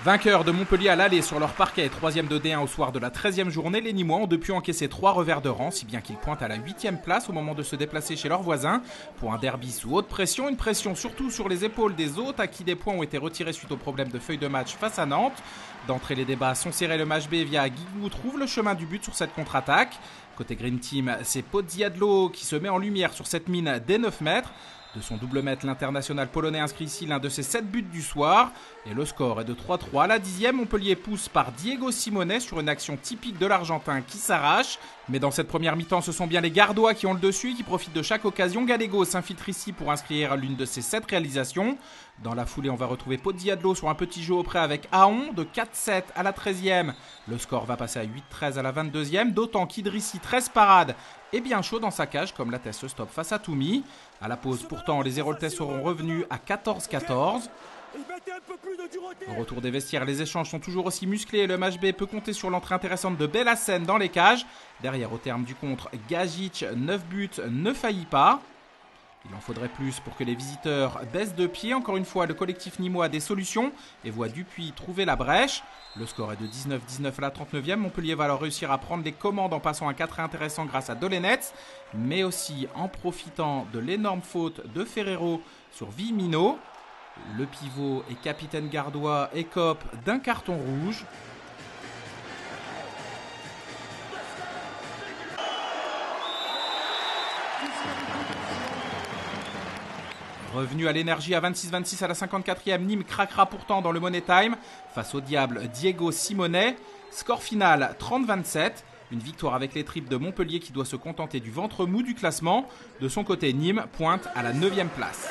Vainqueurs de Montpellier à l'aller sur leur parquet, 3e de D1 au soir de la 13e journée, les Nîmois ont depuis encaissé 3 revers de rang, si bien qu'ils pointent à la 8e place au moment de se déplacer chez leurs voisins. Pour un derby sous haute pression, une pression surtout sur les épaules des hôtes à qui des points ont été retirés suite au problème de feuille de match face à Nantes. D'entrée, les débats sont serrés, le match B via Guigou trouve le chemin du but sur cette contre-attaque. Côté Green Team, c'est Podziadlo qui se met en lumière sur cette mine dès 9 mètres. De son double mètre, l'international polonais inscrit ici l'un de ses 7 buts du soir. Et le score est de 3-3. À la 10e, Montpellier pousse par Diego Simonet sur une action typique de l'Argentin qui s'arrache. Mais dans cette première mi-temps, ce sont bien les Gardois qui ont le dessus et qui profitent de chaque occasion. Gallego s'infiltre ici pour inscrire l'une de ses 7 réalisations. Dans la foulée, on va retrouver Podziadlo sur un petit jeu auprès avec Aon de 4-7 à la 13e. Le score va passer à 8-13 à la 22e, d'autant qu'Idrissi, 13 parades, est bien chaud dans sa cage, comme l'atteste ce stop face à Toumi. À la pause, pourtant, les Héroltais seront revenus à 14-14. Au retour des vestiaires, les échanges sont toujours aussi musclés et le match B peut compter sur l'entrée intéressante de Bellassène dans les cages. Derrière, au terme du contre, Gajic, 9 buts, ne faillit pas. Il en faudrait plus pour que les visiteurs baissent de pied. Encore une fois, le collectif nîmois a des solutions et voit Dupuis trouver la brèche. Le score est de 19-19 à la 39e. Montpellier va alors réussir à prendre les commandes en passant un 4 intéressant grâce à Dolenetz, mais aussi en profitant de l'énorme faute de Ferrero sur Vimino. Le pivot et capitaine gardois écope d'un carton rouge. Revenu à l'énergie à 26-26 à la 54e, Nîmes craquera pourtant dans le Money Time face au diable Diego Simonet. Score final 30-27, une victoire avec les tripes de Montpellier qui doit se contenter du ventre mou du classement. De son côté, Nîmes pointe à la 9e place.